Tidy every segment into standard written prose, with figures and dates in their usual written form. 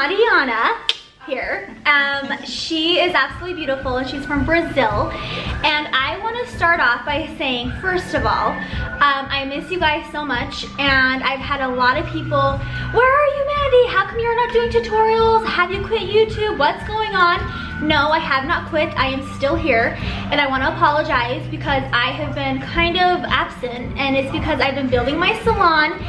Mariana here. She is absolutely beautiful and she's from Brazil. And I want to start off by saying, first of all, I miss you guys so much, and I've had a lot of people, where are you, Mandy? How come you're not doing tutorials? Have you quit YouTube? What's going on? No, I have not quit. I am still here, and I want to apologize because I have been kind of absent, and it's because I've been building my salon.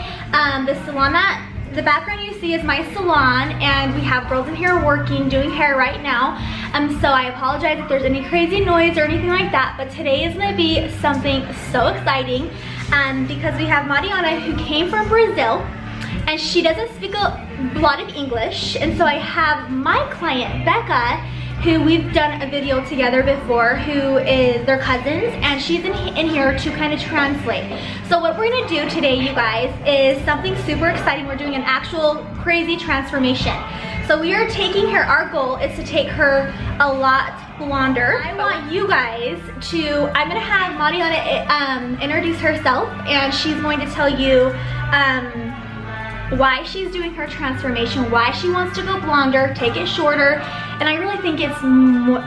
The background you see is my salon, and we have girls in here working, doing hair right now. So I apologize if there's any crazy noise or anything like that, but today is gonna be something so exciting because we have Mariana, who came from Brazil, and she doesn't speak a lot of English, and so I have my client, Becca, who we've done a video together before, who is their cousins, and she's in here to kind of translate. So what we're gonna do today, you guys, is something super exciting. We're doing an actual crazy transformation. So we are taking her, our goal is to take her a lot blonder. I want you guys to, I'm gonna have Mariana introduce herself, and she's going to tell you why she's doing her transformation, why she wants to go blonder, take it shorter, and I really think it's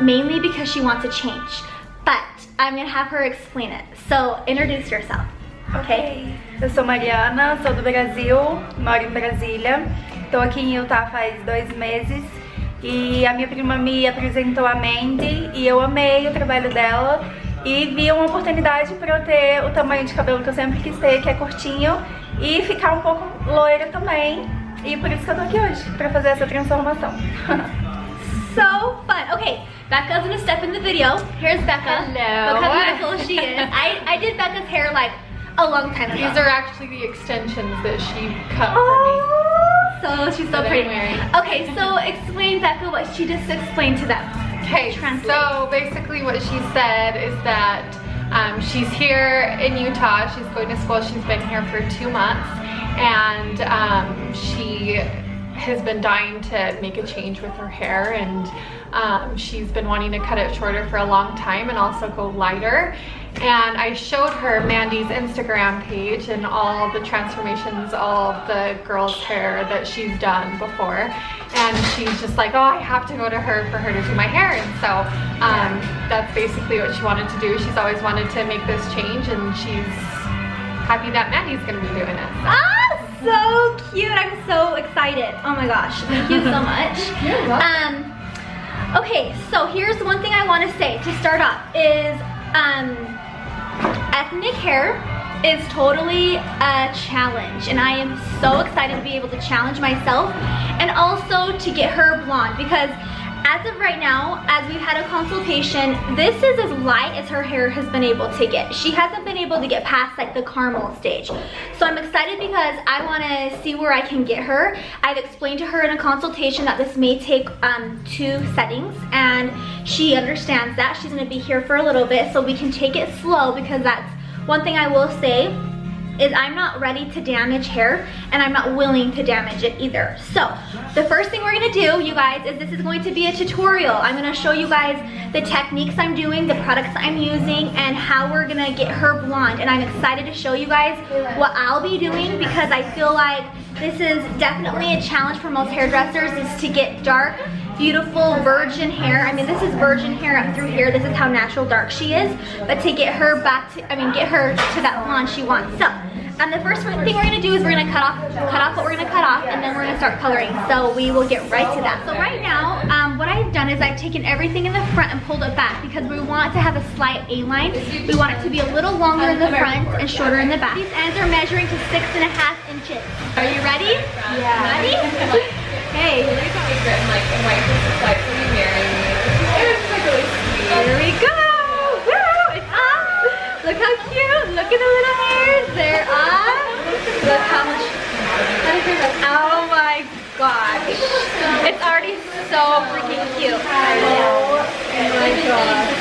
mainly because she wants a change. But I'm gonna have her explain it. So introduce yourself. Okay. Eu sou Mariana, sou do Brasil, moro em Brasília. Tô aqui em Utah faz 2 meses e a minha prima me apresentou a Mandy e eu amei o trabalho dela e vi uma oportunidade para eu ter o tamanho de cabelo que eu sempre quis ter, que é curtinho, e ficar um pouco loira também, e por isso que eu tô aqui hoje, pra fazer essa transformação. So fun. Okay, Becca's gonna step in the video. Here's Becca. Hello. Look how beautiful she is. I did Becca's hair like a long time ago. These are actually the extensions that she cut Oh, so she's so that pretty. I'm wearing. Okay, so explain, Becca, what she just explained to them. Okay, so basically what she said is that she's here in Utah, she's going to school, she's been here for 2 months, and she has been dying to make a change with her hair, and she's been wanting to cut it shorter for a long time and also go lighter. And I showed her Mandy's Instagram page and all the transformations, all the girls' hair that she's done before, and she's just like, oh, I have to go to her for her to do my hair. And so that's basically what she wanted to do. She's always wanted to make this change, and she's happy that Mandy's gonna be doing it. So. Ah, so cute. I'm so excited. Oh my gosh, thank you so much. You're welcome. Okay, so here's one thing I want to say to start off is ethnic hair is totally a challenge, and I am so excited to be able to challenge myself and also to get her blonde, because as of right now, as we've had a consultation, this is as light as her hair has been able to get. She hasn't been able to get past like the caramel stage. So I'm excited because I want to see where I can get her. I've explained to her in a consultation that this may take 2 settings, and she understands that. She's going to be here for a little bit, so we can take it slow, because that's one thing I will say is I'm not ready to damage hair, and I'm not willing to damage it either. So the first thing we're gonna do, you guys, is this is going to be a tutorial. I'm gonna show you guys the techniques I'm doing, the products I'm using, and how we're gonna get her blonde. And I'm excited to show you guys what I'll be doing, because I feel like this is definitely a challenge for most hairdressers, is to get dark, beautiful virgin hair. I mean, this is virgin hair up through here. This is how natural dark she is. But to get her back to, get her to that blonde she wants. So, the first thing we're gonna do is we're gonna cut off what we're gonna cut off, and then we're gonna start coloring. So we will get right to that. So right now, what I've done is I've taken everything in the front and pulled it back, because we want it to have a slight A-line. We want it to be a little longer in the front and shorter in the back. These ends are measuring to 6.5 inches. Are you ready? Yeah. Ready? Hey. Here we go. Woo! It's on. Look how cute. Look at the little hairs. They're on. Look how much. Oh my gosh. It's already so freaking cute. Oh my gosh.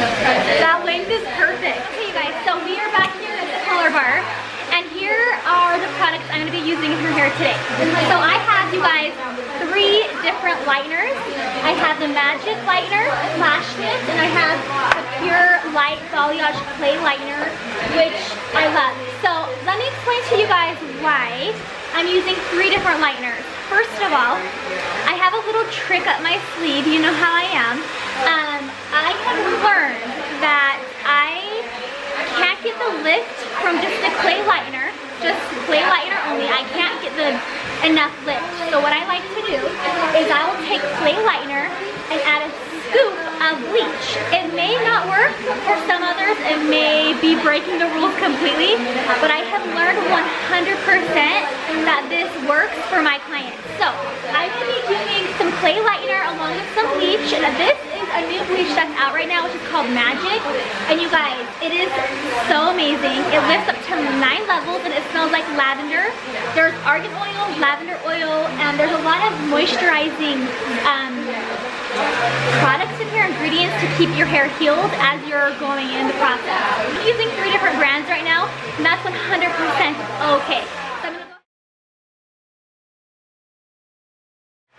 That length is perfect. Okay, you guys. So we are back here at the color bar, and here are the products I'm going to be using in her hair today. So I have, you guys, 3 different lighteners. I have the Magic Lightener Lash Lift, and I have the Pure Light Balayage Clay Lightener, which I love. So let me explain to you guys why I'm using 3 different lighteners. first of all, I have a little trick up my sleeve. You know how I am. I have learned that I can't get the lift from just the clay lightener, just clay lightener only. I can't get enough lift. So what I like to do is I will take clay lightener and add a scoop of bleach. It may not work for some others. It may be breaking the rules completely, but I have learned 100% that this works for my clients. So I'm going to be doing some clay lightener along with some bleach. And this is a new bleach that's out right now, which is called Magic. And you guys, it is so amazing. It lifts up to 9 levels and it smells like lavender. There's argan oil, lavender oil, and there's a lot of moisturizing products in here, ingredients to keep your hair healed as you're going in the process. I'm using 3 different brands right now, and that's 100% okay.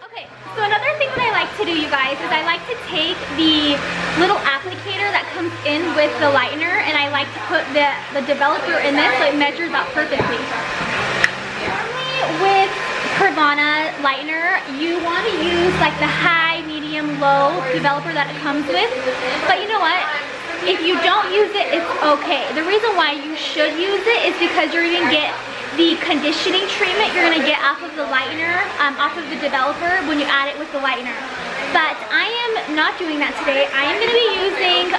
Okay, so another thing that I like to do, you guys, is I like to take the little applicator that comes in with the lightener, and I like to put the developer in this so it measures out perfectly. With Carvana lightener, you want to use like the high, medium, low developer that it comes with. But you know what? If you don't use it, it's okay. The reason why you should use it is because you're going to get the conditioning treatment you're going to get off of the lightener, off of the developer when you add it with the lightener. But I am not doing that today. I am going to be using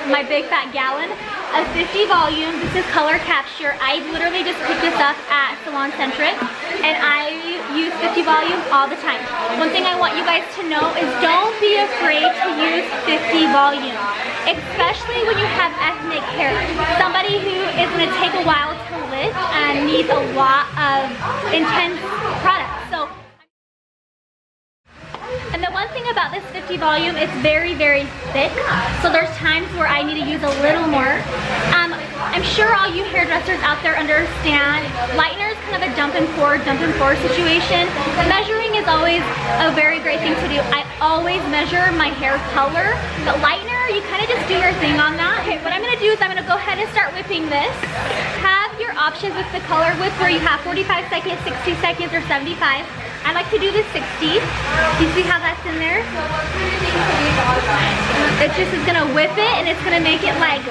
my big fat gallon of 50 volume. This is color capture. I literally just picked this up at Salon Centric, and I use 50 volume all the time. One thing I want you guys to know is don't be afraid to use 50 volume, especially when you have ethnic hair. Somebody who is going to take a while to lift and needs a lot of intense products. And the one thing about this 50 volume, it's very, very thick. So there's times where I need to use a little more. I'm sure all you hairdressers out there understand lightener is kind of a dump and pour situation. Measuring is always a very great thing to do. I always measure my hair color, but lightener, you kind of just do your thing on that. Okay, what I'm going to do is I'm going to go ahead and start whipping this. Have your options with the color whip where you have 45 seconds, 60 seconds, or 75. I like to do the 60. You see how that's in there? It just is gonna whip it, and it's gonna make it like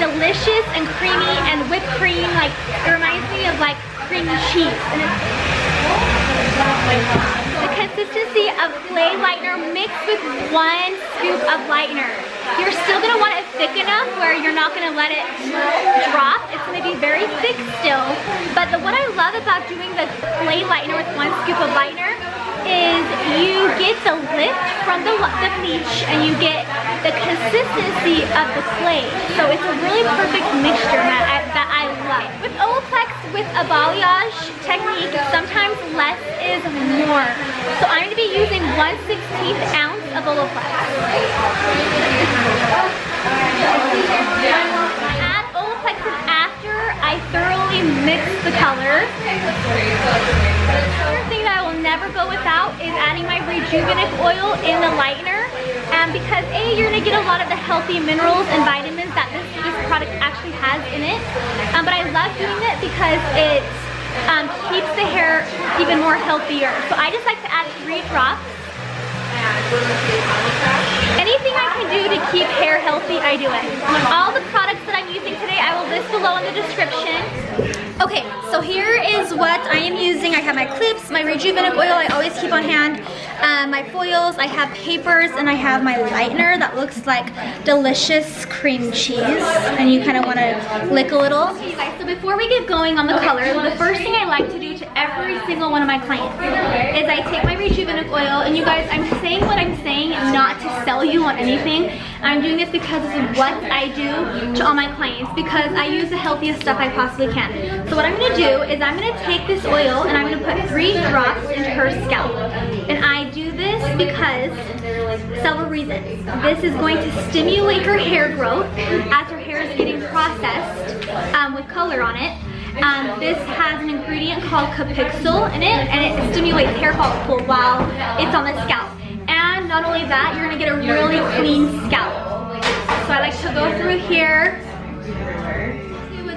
delicious and creamy and whipped cream. Like it reminds me of like cream cheese. And it's the consistency of clay lightener mixed with 1 scoop of lightener. You're still gonna want it thick enough where you're not gonna let it drop. It's gonna be very thick still. But what I love about doing the clay lightener with 1 scoop of lightener is you get the lift from the bleach and you get the consistency of the clay. So it's a really perfect mixture that I love. With Olaplex, with a balayage technique, sometimes less is more. So I'm going to be using 1/16 ounce of Olaplex. Add Olaplex after I thoroughly mix the color. Another thing that I will never go without is adding my rejuvenate oil in the lightener. Because A, you're going to get a lot of the healthy minerals and vitamins that this product actually has in it. But I love doing it because it keeps the hair even more healthier. So I just like to add 3 drops. Anything I can do to keep hair healthy, I do it. All the products that I'm using today, I will list below in the description. Okay, so here is what I am using. I have my clips, my rejuvenate oil I always keep on hand, my foils, I have papers, and I have my lightener that looks like delicious cream cheese, and you kind of want to lick a little. Okay, guys, so before we get going on the color, the first thing I like to do to every single one of my clients is I take my rejuvenate oil, and you guys, I'm saying what I'm saying not to sell you on anything. I'm doing this because this is what I do to all my clients, because I use the healthiest stuff I possibly can. So what I'm going to do is I'm going to take this oil and I'm going to put 3 drops into her scalp. And I do this because several reasons. This is going to stimulate her hair growth as her hair is getting processed with color on it. This has an ingredient called capixyl in it, and it stimulates hair follicle while it's on the scalp. And not only that, you're going to get a really clean scalp. So I like to go through here.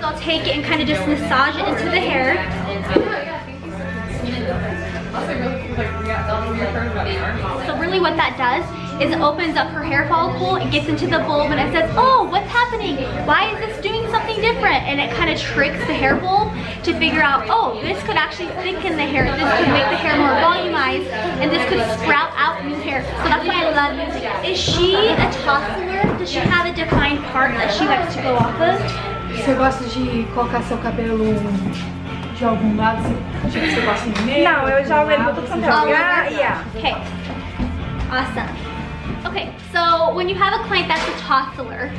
I'll take it and kind of just massage it into the hair. So really what that does is it opens up her hair follicle, it gets into the bulb, and it says, oh, what's happening? Why is this doing something different? And it kind of tricks the hair bulb to figure out, oh, this could actually thicken the hair, this could make the hair more volumized, and this could sprout out new hair. So that's why I love using it. Is she a tosseler? Does she have a defined part that she likes to go off of? Você gosta de colocar seu cabelo de algum lado? Você gosta no meio? Não, eu jogo ele tudo quanto é lugar. Yeah. Okay, awesome. Okay, so when you have a client that's a tosseler,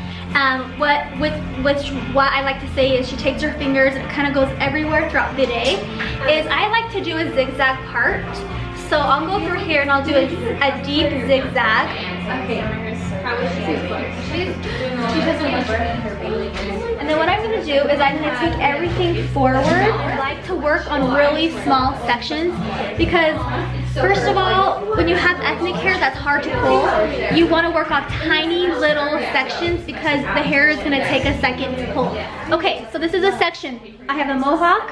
what I like to say is she takes her fingers and it kind of goes everywhere throughout the day, is I like to do a zigzag part. So I'll go through here and I'll do a deep zigzag. And then what I'm going to do is I'm going to take everything forward. I like to work on really small sections because first of all, when you have ethnic hair that's hard to pull, you want to work on tiny little sections because the hair is going to take a second to pull. Okay, so this is a section. I have a mohawk,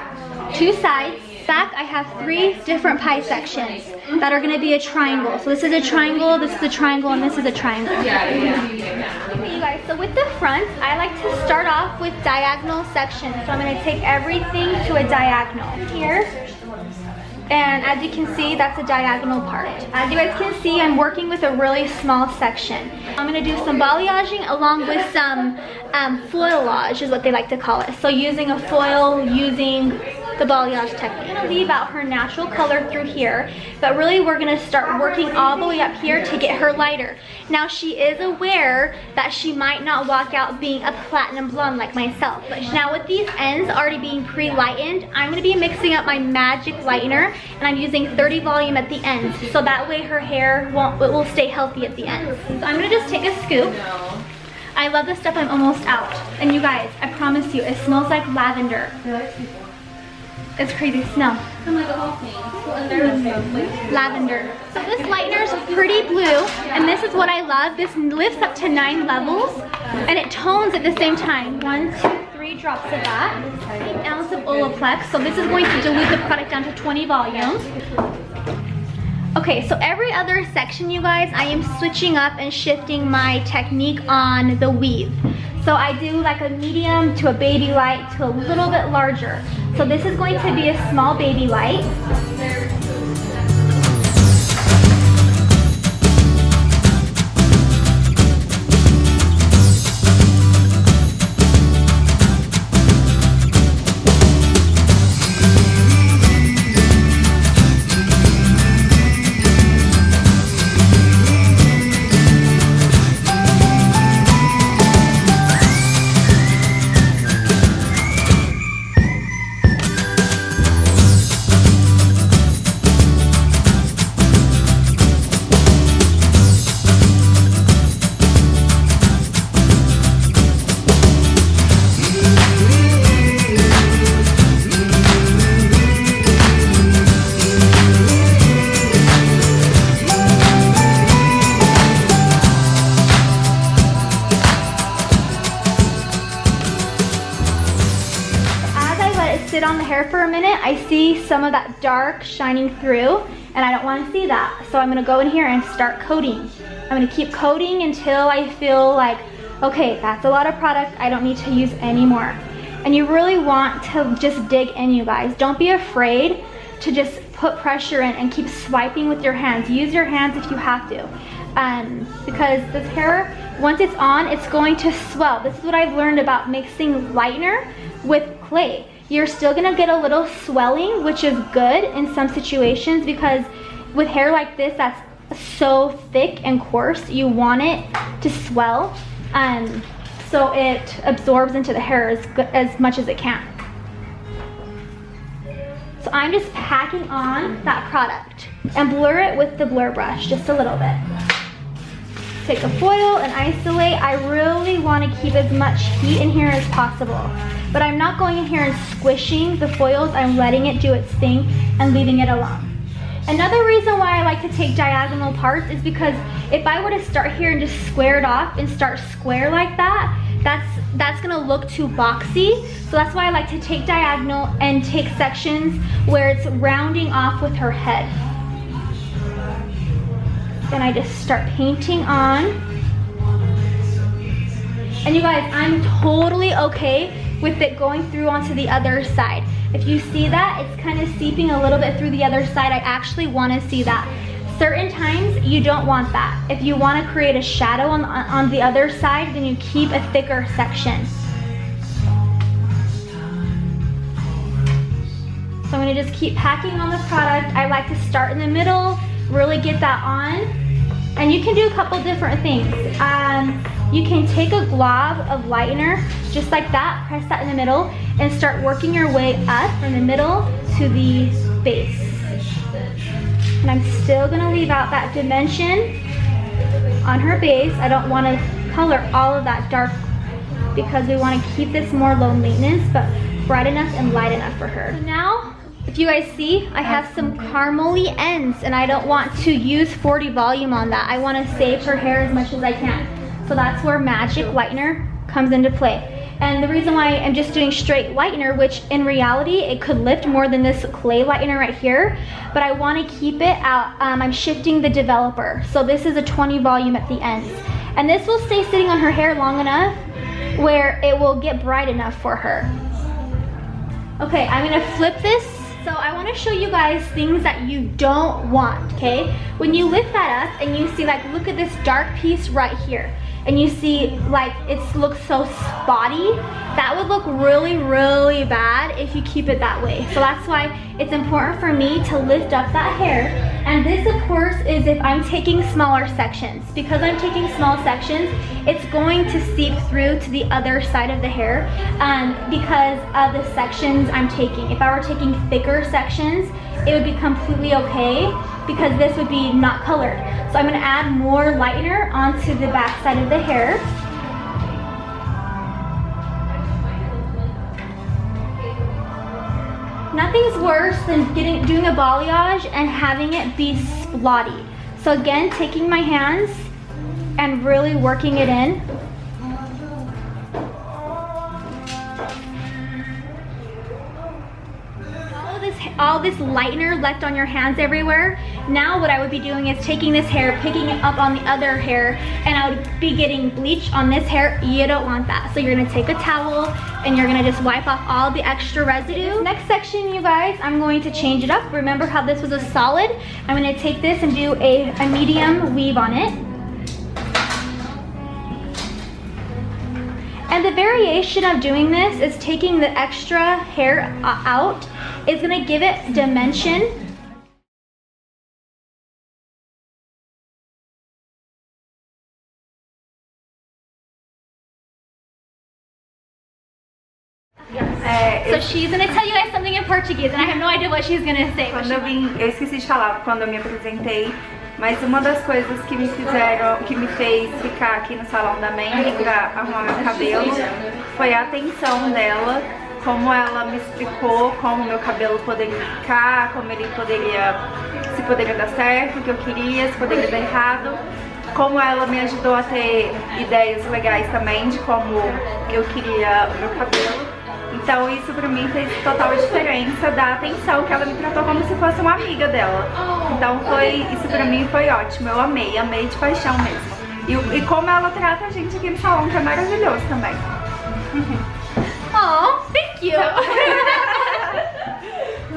2 sides. Back, I have 3 different pie sections that are going to be a triangle. So this is a triangle, this is a triangle, and this is a triangle. Okay, you guys, so with the front, I like to start off with diagonal sections. So I'm going to take everything to a diagonal. Here, and as you can see, that's a diagonal part. As you guys can see, I'm working with a really small section. I'm going to do some balayaging along with some foilage is what they like to call it. So using a foil, using the balayage technique. I'm going to leave out her natural color through here, but really we're going to start working all the way up here to get her lighter. Now she is aware that she might not walk out being a platinum blonde like myself, but now with these ends already being pre-lightened, I'm going to be mixing up my magic lightener, and I'm using 30 volume at the ends, so that way her hair will stay healthy at the ends. So I'm going to just take a scoop. I love this stuff, I'm almost out. And you guys, I promise you, it smells like lavender. It's crazy smell. Lavender. So this lightener is pretty blue, and this is what I love. This lifts up to 9 levels, and it tones at the same time. 1, 2, 3 drops of that. 1 ounce of Olaplex. So this is going to dilute the product down to 20 volume. Okay, so every other section, you guys, I am switching up and shifting my technique on the weave. So I do like a medium to a baby light to a little bit larger. So this is going to be a small baby light. Sit on the hair for a minute, I see some of that dark shining through, and I don't want to see that. So I'm going to go in here and start coating. I'm going to keep coating until I feel like, okay, that's a lot of product, I don't need to use any more. And you really want to just dig in, you guys. Don't be afraid to just put pressure in and keep swiping with your hands. Use your hands if you have to. Because this hair, once it's on, it's going to swell. This is what I've learned about mixing lightener with clay. You're still gonna get a little swelling, which is good in some situations because with hair like this that's so thick and coarse, you want it to swell, so it absorbs into the hair as much as it can. So I'm just packing on that product and blur it with the blur brush just a little bit. Take a foil and isolate. I really want to keep as much heat in here as possible. But I'm not going in here and squishing the foils. I'm letting it do its thing and leaving it alone. Another reason why I like to take diagonal parts is because if I were to start here and just square it off and start square like that, that's gonna look too boxy. So that's why I like to take diagonal and take sections where it's rounding off with her head. Then I just start painting on. And you guys, I'm totally okay with it going through onto the other side. If you see that, it's kind of seeping a little bit through the other side. I actually want to see that. Certain times, you don't want that. If you want to create a shadow on the other side, then you keep a thicker section. So I'm going to just keep packing on the product. I like to start in the middle, really get that on. And you can do a couple different things. You can take a glob of lightener, just like that, press that in the middle, and start working your way up from the middle to the base. And I'm still gonna leave out that dimension on her base. I don't wanna color all of that dark because we wanna keep this more low maintenance, but bright enough and light enough for her. So now, if you guys see, I have some caramely ends and I don't want to use 40 volume on that. I wanna save her hair as much as I can. So that's where magic lightener comes into play. And the reason why I'm just doing straight lightener, which in reality, it could lift more than this clay lightener right here, but I wanna keep it out, I'm shifting the developer. So this is a 20 volume at the ends. And this will stay sitting on her hair long enough where it will get bright enough for her. Okay, I'm gonna flip this. So I wanna show you guys things that you don't want, okay? When you lift that up and you see, like, look at this dark piece right here, and you see like it looks so spotty, that would look really, really bad if you keep it that way. So that's why it's important for me to lift up that hair. And this, of course, is if I'm taking smaller sections. Because I'm taking small sections, it's going to seep through to the other side of the hair because of the sections I'm taking. If I were taking thicker sections, it would be completely okay because this would be not colored. So I'm gonna add more lightener onto the back side of the hair. Nothing's worse than doing a balayage and having it be splotty. So again, taking my hands and really working it in. All this lightener left on your hands everywhere. Now what I would be doing is taking this hair, picking it up on the other hair, and I would be getting bleach on this hair. You don't want that. So you're gonna take a towel and you're gonna just wipe off all the extra residue. Next section, you guys, I'm going to change it up. Remember how this was a solid? I'm gonna take this and do a medium weave on it. And the variation of doing this is taking the extra hair out. It's gonna give it dimension. So she's gonna tell you guys something in Portuguese, and I have no idea what she's gonna say. Eu esqueci de falar quando eu me apresentei, mas uma das coisas que me fez ficar aqui no salão da Mandy pra arrumar meu cabelo foi a atenção dela, como ela me explicou como meu cabelo poderia ficar, como ele poderia, se poderia dar certo, o que eu queria, se poderia dar errado, como ela me ajudou a ter ideias legais também de como eu queria o meu cabelo. Então isso pra mim fez total diferença da atenção que ela me tratou como se fosse uma amiga dela. Então isso pra mim foi ótimo, eu amei de paixão mesmo. E como ela trata a gente aqui no salão, que é maravilhoso também. Oh, thank you.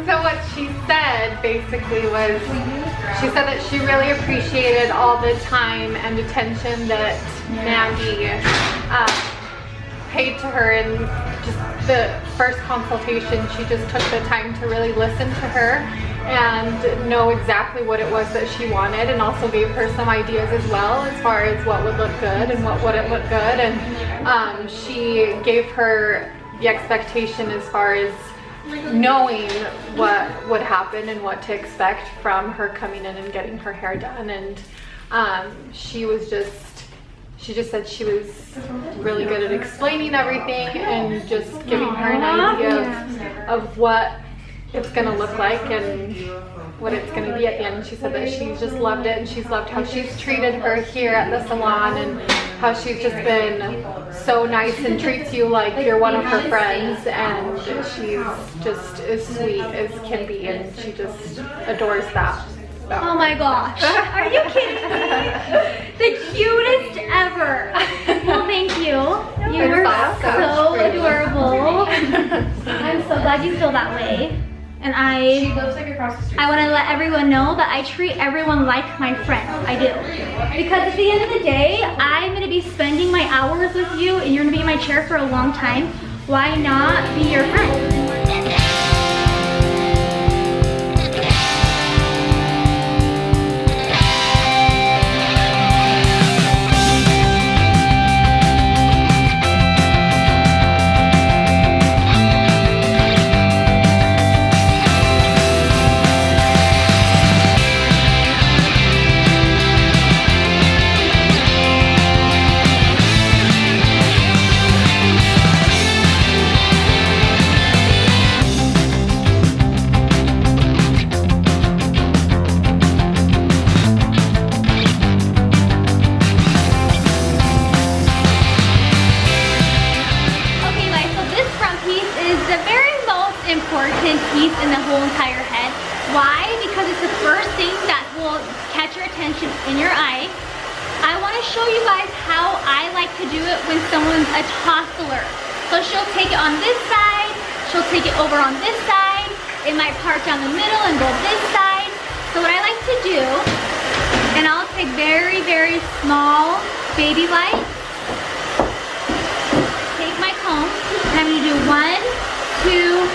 So what she said basically was, she said that she really appreciated all the time and attention that Mandy paid to her in just the first consultation. She just took the time to really listen to her and know exactly what it was that she wanted, and also gave her some ideas as well as far as what would look good and what wouldn't look good. And she gave her the expectation as far as knowing what would happen and what to expect from her coming in and getting her hair done. And she just said she was really good at explaining everything and just giving her an idea of what it's gonna look like and what it's gonna be at the end. And she said that she just loved it, and she's loved how she's treated her here at the salon, and how she's just been so nice and treats you like you're one of her friends, and she's just as sweet as can be, and she just adores that. So. Oh my gosh, are you kidding me? The cutest ever. Well, thank you. You were so adorable. I'm so glad you feel that way. And She lives like across the street. I want to let everyone know that I treat everyone like my friend. I do. Because at the end of the day, I'm going to be spending my hours with you, and you're going to be in my chair for a long time. Why not be your friend? Important piece in the whole entire head. Why? Because it's the first thing that will catch your attention in your eye. I want to show you guys how I like to do it when someone's a toddler. So she'll take it on this side, she'll take it over on this side, it might part down the middle and go this side. So what I like to do, and I'll take very, very small baby bites, take my comb, and I'm going to do 1, 2,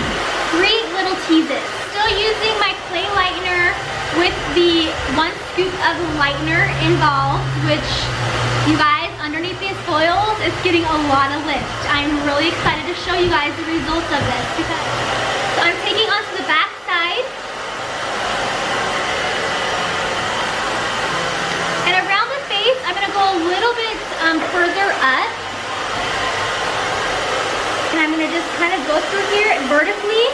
3 little teases. Still using my clay lightener with the 1 scoop of lightener involved, which you guys, underneath these foils, it's getting a lot of lift. I'm really excited to show you guys the results of this. So I'm taking onto the back side. And around the face, I'm gonna go a little bit further up. And I'm gonna just kind of go through here vertically.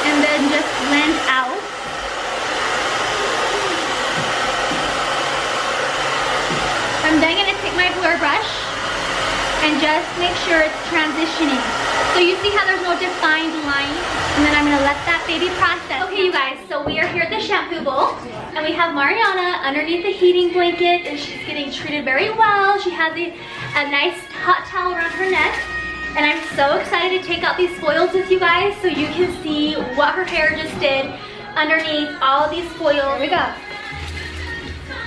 And then just blend out. I'm then gonna take my blur brush and just make sure it's transitioning. So you see how there's no defined line? And then I'm gonna let that baby process. Okay, you guys, so we are here at the shampoo bowl. And we have Mariana underneath the heating blanket, and she's getting treated very well. She has a nice hot towel around her neck. And I'm so excited to take out these foils with you guys so you can see what her hair just did underneath all of these foils. Here we go.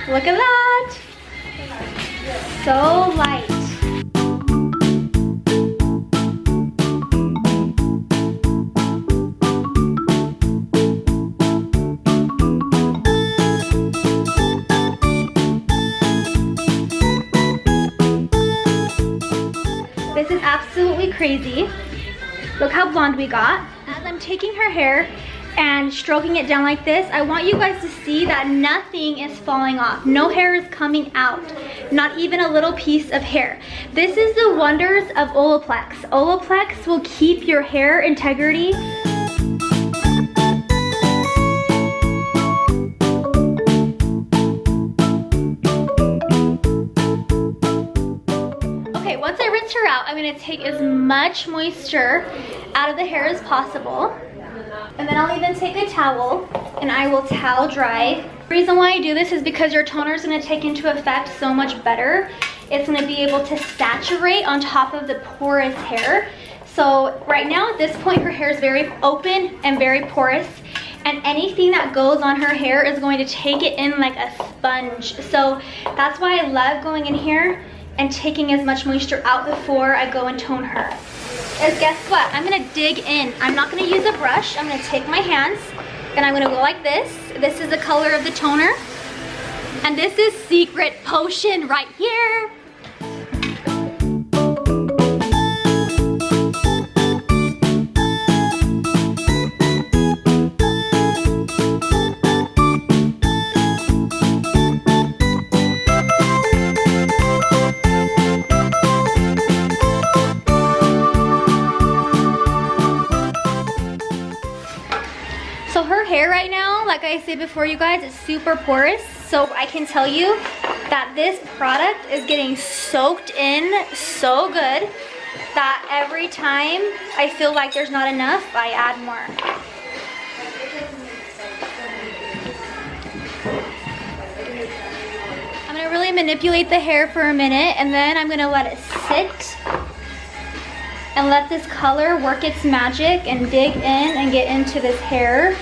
Look at that. So light. This is absolutely crazy. Look how blonde we got. As I'm taking her hair and stroking it down like this, I want you guys to see that nothing is falling off. No hair is coming out, not even a little piece of hair. This is the wonders of Olaplex. Olaplex will keep your hair integrity. Once I rinse her out, I'm going to take as much moisture out of the hair as possible. And then I'll even take a towel and I will towel dry. The reason why I do this is because your toner is going to take into effect so much better. It's going to be able to saturate on top of the porous hair. So right now at this point, her hair is very open and very porous. And anything that goes on her hair is going to take it in like a sponge. So that's why I love going in here and taking as much moisture out before I go and tone her. Is guess what? I'm gonna dig in. I'm not gonna use a brush. I'm gonna take my hands and I'm gonna go like this. This is the color of the toner. And this is Secret Potion right here. like I said before, you guys, it's super porous. So I can tell you that this product is getting soaked in so good that every time I feel like there's not enough, I add more. I'm gonna really manipulate the hair for a minute, and then I'm gonna let it sit and let this color work its magic and dig in and get into this hair.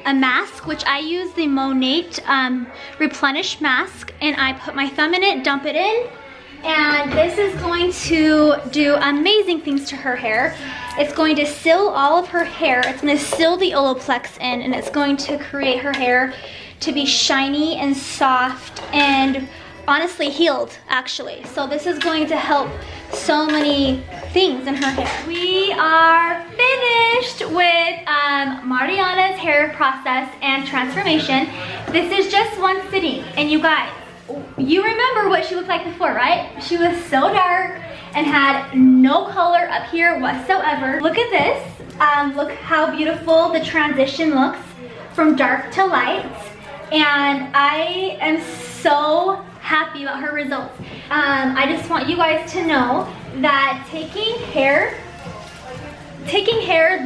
A mask, which I use the Monate Replenish mask, and I put my thumb in it, dump it in, and this is going to do amazing things to her hair. It's going to seal all of her hair. It's going to seal the Olaplex in, and it's going to create her hair to be shiny and soft and honestly healed, actually. So this is going to help so many things in her hair. We are finished with Mariana's hair process and transformation. This is just one sitting, and you guys, you remember what she looked like before, right? She was so dark and had no color up here whatsoever. Look at this. Look how beautiful the transition looks from dark to light, and I am so happy about her results. I just want you guys to know that taking hair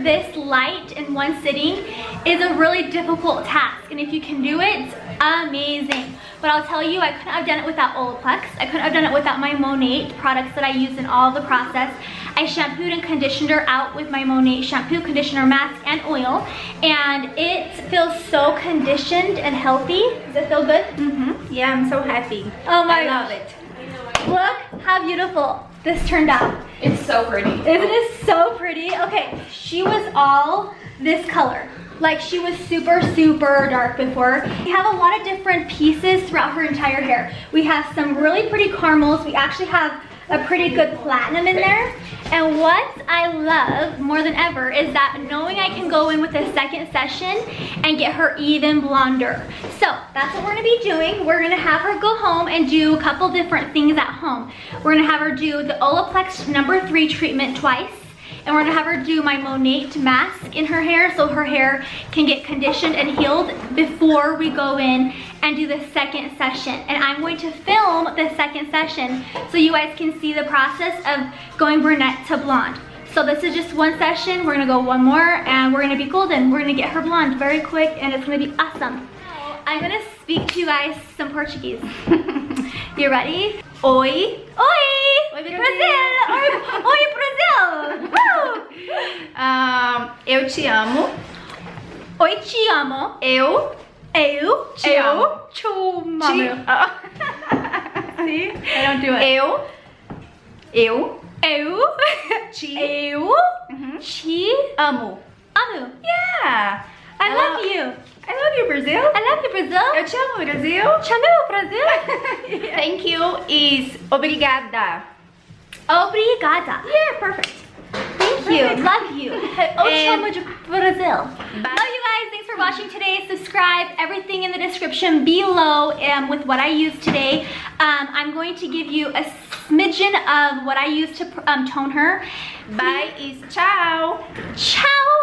this light in one sitting is a really difficult task, and if you can do it, amazing. But I'll tell you, I couldn't have done it without Olaplex. I couldn't have done it without my Monate products that I use in all the process. I shampooed and conditioned her out with my Monate shampoo, conditioner, mask, and oil, and it feels so conditioned and healthy. Does it feel good? Mm-hmm. Yeah, I'm so happy. Oh my I love it. Look how beautiful this turned out. It's so pretty. Isn't it so pretty? Okay, she was all this color. Like, she was super, super dark before. We have a lot of different pieces throughout her entire hair. We have some really pretty caramels. We actually have a pretty good platinum in there. And what I love more than ever is that knowing I can go in with a second session and get her even blonder. So that's what we're gonna be doing. We're gonna have her go home and do a couple different things at home. We're gonna have her do the Olaplex #3 treatment twice. And we're gonna have her do my Monate mask in her hair so her hair can get conditioned and healed before we go in and do the second session. And I'm going to film the second session so you guys can see the process of going brunette to blonde. So this is just one session. We're gonna go one more and we're gonna be golden. We're gonna get her blonde very quick and it's gonna be awesome. I'm gonna speak to you guys some Portuguese. You ready? Oi. Oi. Oi, Brasil. Oi, Brasil. Eu te amo. Oi, te amo. Eu te amo. Te amo. See? I don't do it. Eu te amo. Amo. Yeah. I love you. I love you, Brazil. I love you, Brazil. Eu te amo, Brasil. Te amo, Brasil. Thank you is obrigada. Obrigada. Yeah, perfect. Thank you. Love you. Te amo de Brazil. Bye. Love you guys. Thanks for watching today. Subscribe. Everything in the description below with what I use today. I'm going to give you a smidgen of what I use to tone her. Bye is ciao. Ciao.